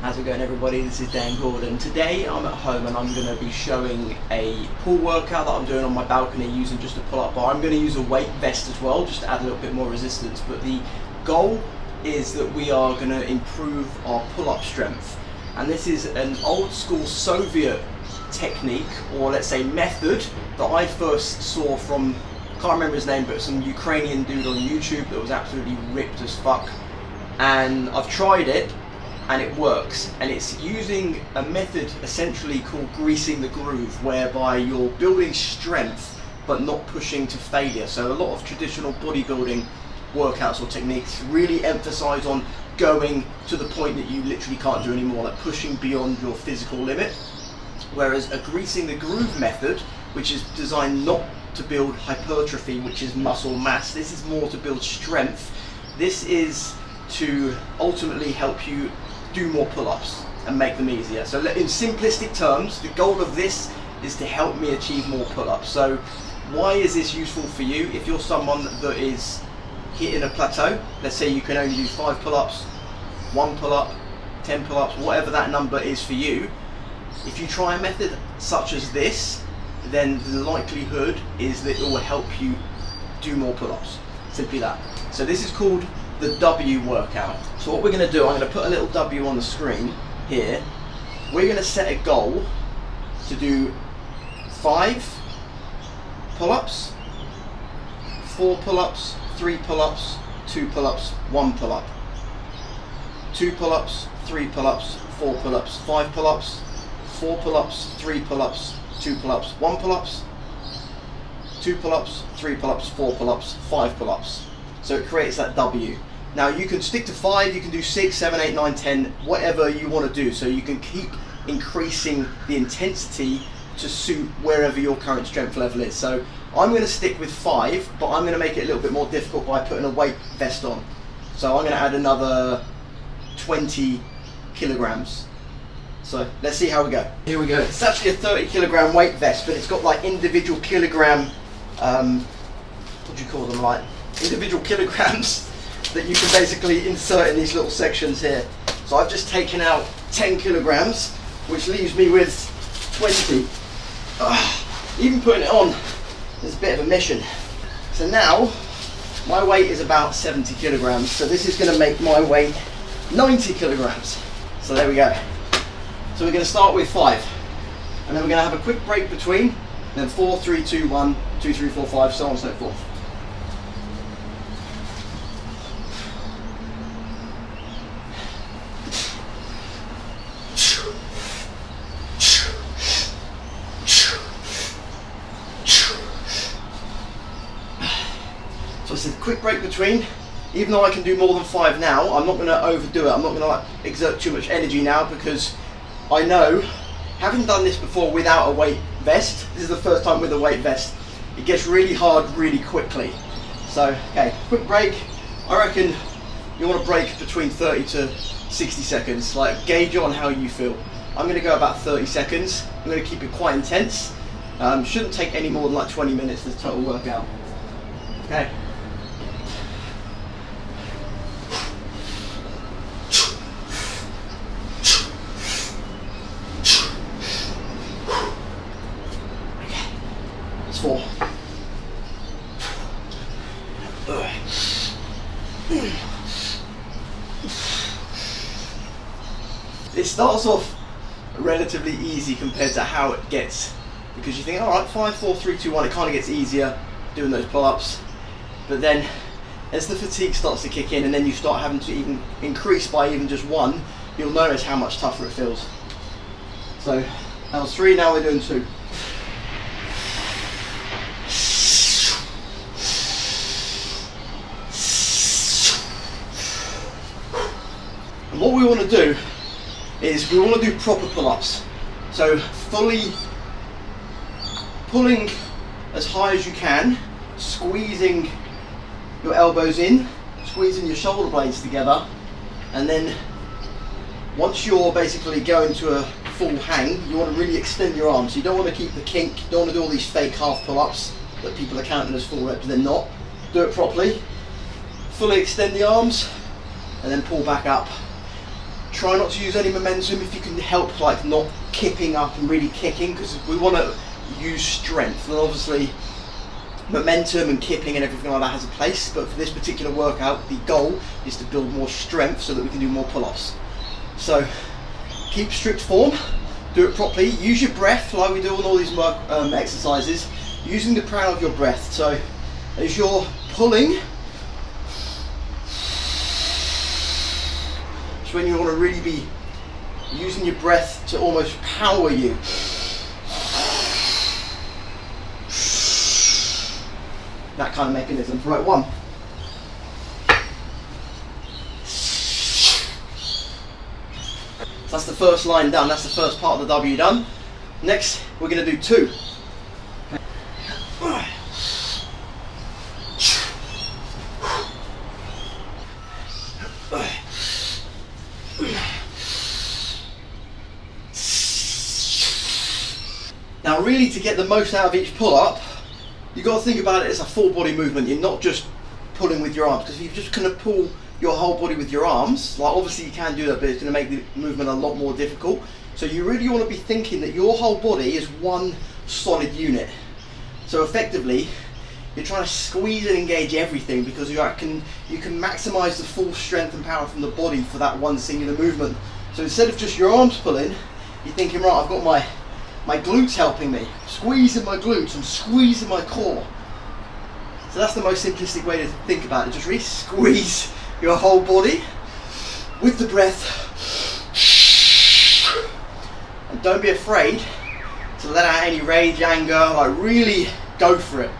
How's it going, everybody? This is Dan Gordon. Today I'm at home and I'm going to be showing a pull workout that I'm doing on my balcony using just a pull-up bar. I'm going to use a weight vest as well, just to add a little bit more resistance, but the goal is that we are going to improve our pull-up strength. And this is an old school Soviet technique, or let's say method, that I first saw from, can't remember his name, but some Ukrainian dude on YouTube that was absolutely ripped as fuck. And I've tried it and it works, and it's using a method essentially called greasing the groove, whereby you're building strength but not pushing to failure. So a lot of traditional bodybuilding workouts or techniques really emphasize on going to the point that you literally can't do anymore, like pushing beyond your physical limit. Whereas a greasing the groove method, which is designed not to build hypertrophy, which is muscle mass, this is more to build strength. This is to ultimately help you do more pull-ups and make them easier. So in simplistic terms, the goal of this is to help me achieve more pull-ups. So why is this useful for you? If you're someone that is hitting a plateau, let's say you can only do 5 pull-ups, 1 pull-up, 10 pull-ups, whatever that number is for you, if you try a method such as this, then the likelihood is that it will help you do more pull-ups. Simply that. So this is called the W workout. So what we're going to do, I'm going to put a little W on the screen here. We're going to set a goal to do 5 pull-ups, 4 pull-ups, 3 pull-ups, 2 pull-ups, 1 pull-up, 2 pull-ups, 3 pull-ups, 4 pull-ups, 5 pull-ups, 4 pull-ups, 3 pull-ups, 2 pull-ups, 1 pull-ups, 2 pull-ups, 3 pull-ups, 4 pull-ups, 5 pull-ups. So it creates that W. Now you can stick to 5, you can do 6, 7, 8, 9, 10, whatever you want to do. So you can keep increasing the intensity to suit wherever your current strength level is. So I'm going to stick with 5, but I'm going to make it a little bit more difficult by putting a weight vest on. So I'm going to add another 20 kilograms. So let's see how we go. Here we go. It's actually a 30 kilogram weight vest, but it's got like individual kilogram, what do you call them, like individual kilograms that you can basically insert in these little sections here. So I've just taken out 10 kilograms, which leaves me with 20. Even putting it on is a bit of a mission. So now my weight is about 70 kilograms. So this is going to make my weight 90 kilograms. So there we go. So we're going to start with 5, and then we're going to have a quick break between, then 4, 3, 2, 1, 2, 3, 4, 5, so on and so forth. So it's a quick break between. Even though I can do more than 5 now, I'm not going to overdo it. I'm not going to exert too much energy now, because I know, having done this before without a weight vest, this is the first time with a weight vest, it gets really hard really quickly. So, okay, quick break. I reckon you want to break between 30 to 60 seconds, like gauge on how you feel. I'm going to go about 30 seconds. I'm going to keep it quite intense. Shouldn't take any more than like 20 minutes, this total workout. Okay. That's 4. It starts off relatively easy compared to how it gets, because you think, alright, 5, 4, 3, 2, 1, it kind of gets easier doing those pull-ups, but then as the fatigue starts to kick in and then you start having to even increase by even just 1, you'll notice how much tougher it feels. So that was 3, now we're doing 2. And what we want to do is we want to do proper pull-ups. So fully pulling as high as you can, squeezing your elbows in, squeezing your shoulder blades together, and then once you're basically going to a full hang, you want to really extend your arms. You don't want to keep the kink, you don't want to do all these fake half pull-ups that people are counting as full reps, they're not. Do it properly. Fully extend the arms and then pull back up. Try not to use any momentum if you can help, like not kipping up and really kicking, because we want to use strength. And obviously momentum and kipping and everything like that has a place, but for this particular workout the goal is to build more strength so that we can do more pull-ups. So keep strict form, do it properly, use your breath like we do on all these exercises, using the power of your breath. So as you're pulling, it's when you want to really be using your breath to almost power you. That kind of mechanism. Right, one. So that's the first line done, that's the first part of the W done. Next, we're going to do 2. Now really, to get the most out of each pull-up, you've got to think about it as a full body movement. You're not just pulling with your arms, because if you're just going to pull your whole body with your arms, like obviously you can do that, but it's going to make the movement a lot more difficult. So you really want to be thinking that your whole body is one solid unit. So effectively, you're trying to squeeze and engage everything, because you can maximize the full strength and power from the body for that one singular movement. So instead of just your arms pulling, you're thinking, right, I've got my glutes helping me, squeezing my glutes and squeezing my core. So that's the most simplistic way to think about it. Just really squeeze your whole body with the breath, and don't be afraid to let out any rage, anger, like really go for it.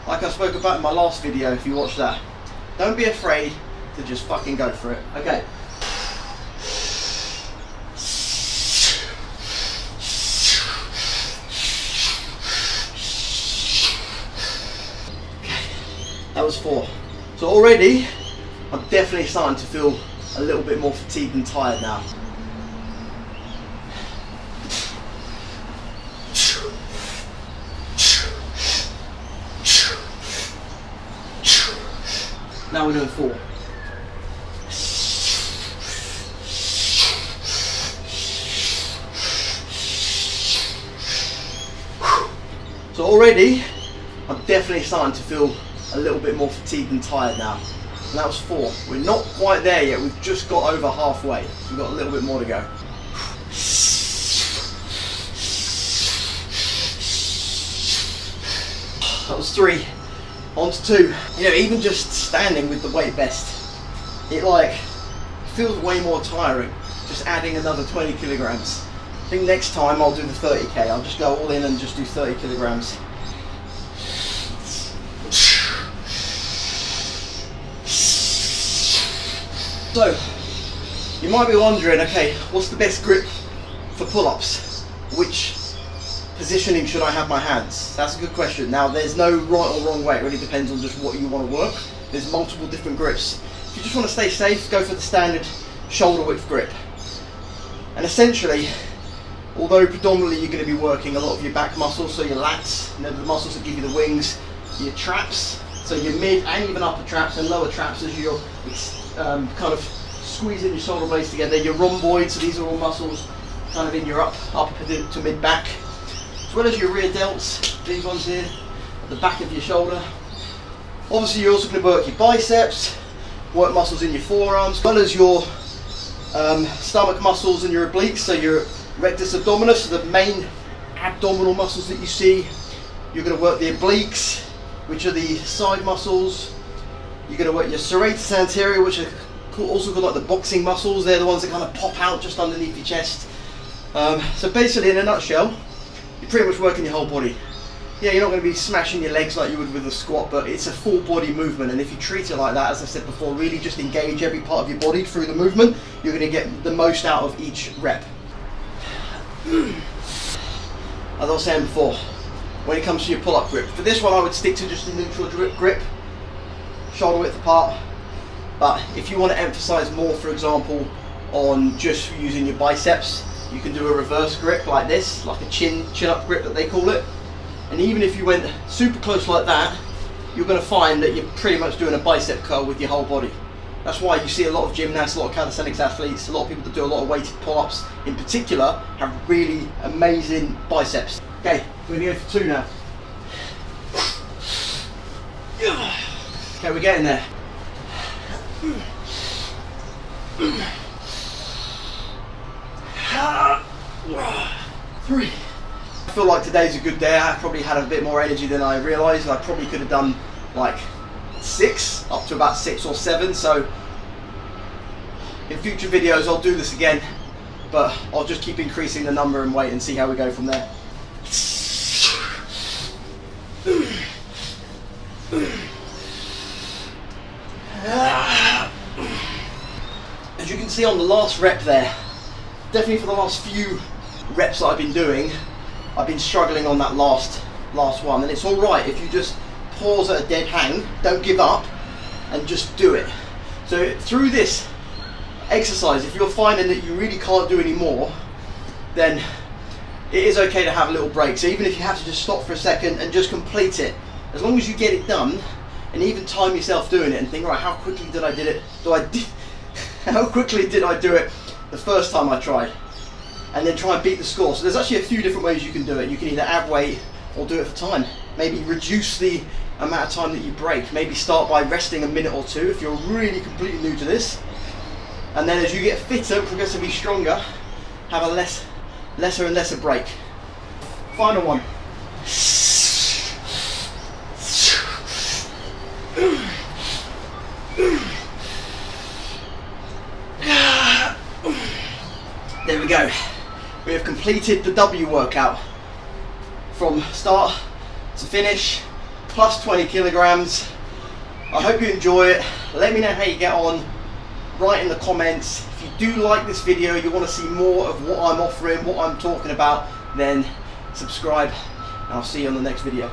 Like I spoke about in my last video, if you watch that. Don't be afraid to just fucking go for it. Okay. That was 4. So already, I'm definitely starting to feel a little bit more fatigued and tired now. Now we're doing 4. So already, I'm definitely starting to feel a little bit more fatigued and tired now. And that was 4. We're not quite there yet, we've just got over halfway. We've got a little bit more to go. That was 3. On to 2. You know, even just standing with the weight vest, it like feels way more tiring. Just adding another 20 kilograms. I think next time I'll do the 30k. I'll just go all in and just do 30 kilograms. So, you might be wondering, okay, what's the best grip for pull-ups? Which positioning should I have my hands? That's a good question. Now, there's no right or wrong way. It really depends on just what you want to work. There's multiple different grips. If you just want to stay safe, go for the standard shoulder width grip. And essentially, although predominantly you're going to be working a lot of your back muscles, so your lats, you know, the muscles that give you the wings, your traps, so your mid and even upper traps and lower traps as you're kind of squeezing your shoulder blades together, your rhomboids, so these are all muscles kind of in your upper to mid back, as well as your rear delts, these ones here, at the back of your shoulder. Obviously you're also going to work your biceps, work muscles in your forearms, as well as your stomach muscles and your obliques, so your rectus abdominis, so the main abdominal muscles that you see. You're going to work the obliques, which are the side muscles. You're going to work your serratus anterior, which are also called like the boxing muscles. They're the ones that kind of pop out just underneath your chest. So basically, in a nutshell, you're pretty much working your whole body. Yeah, you're not going to be smashing your legs like you would with a squat, but it's a full body movement, and if you treat it like that, as I said before, really just engage every part of your body through the movement, you're going to get the most out of each rep. As I was saying before, when it comes to your pull-up grip, for this one I would stick to just a neutral grip, shoulder width apart. But if you want to emphasize more, for example, on just using your biceps, you can do a reverse grip like this, like a chin-up grip that they call it. And even if you went super close like that, you're going to find that you're pretty much doing a bicep curl with your whole body. That's why you see a lot of gymnasts, a lot of calisthenics athletes, a lot of people that do a lot of weighted pull-ups in particular have really amazing biceps. Okay, we're going to go for 2 now. Okay, we're getting there. 3. I feel like today's a good day. I probably had a bit more energy than I realised. I probably could have done like 6, up to about 6 or 7. So in future videos I'll do this again, but I'll just keep increasing the number and weight and see how we go from there. As you can see on the last rep there, definitely for the last few reps that I've been doing, I've been struggling on that last one, and it's alright if you just pause at a dead hang, don't give up, and just do it. So through this exercise, if you're finding that you really can't do any more, then it is okay to have a little break. So even if you have to just stop for a second and just complete it, as long as you get it done, and even time yourself doing it and think, right, how quickly did I do it? How quickly did I do it the first time I tried? And then try and beat the score. So there's actually a few different ways you can do it. You can either add weight or do it for time. Maybe reduce the amount of time that you break. Maybe start by resting a minute or 2 if you're really completely new to this. And then as you get fitter and progressively stronger, have a lesser and lesser break. Final one. There we go. We have completed the W workout from start to finish, plus 20 kilograms. I hope you enjoy it. Let me know how you get on. Write in the comments. If you do like this video, you want to see more of what I'm offering, what I'm talking about, then subscribe, and I'll see you on the next video.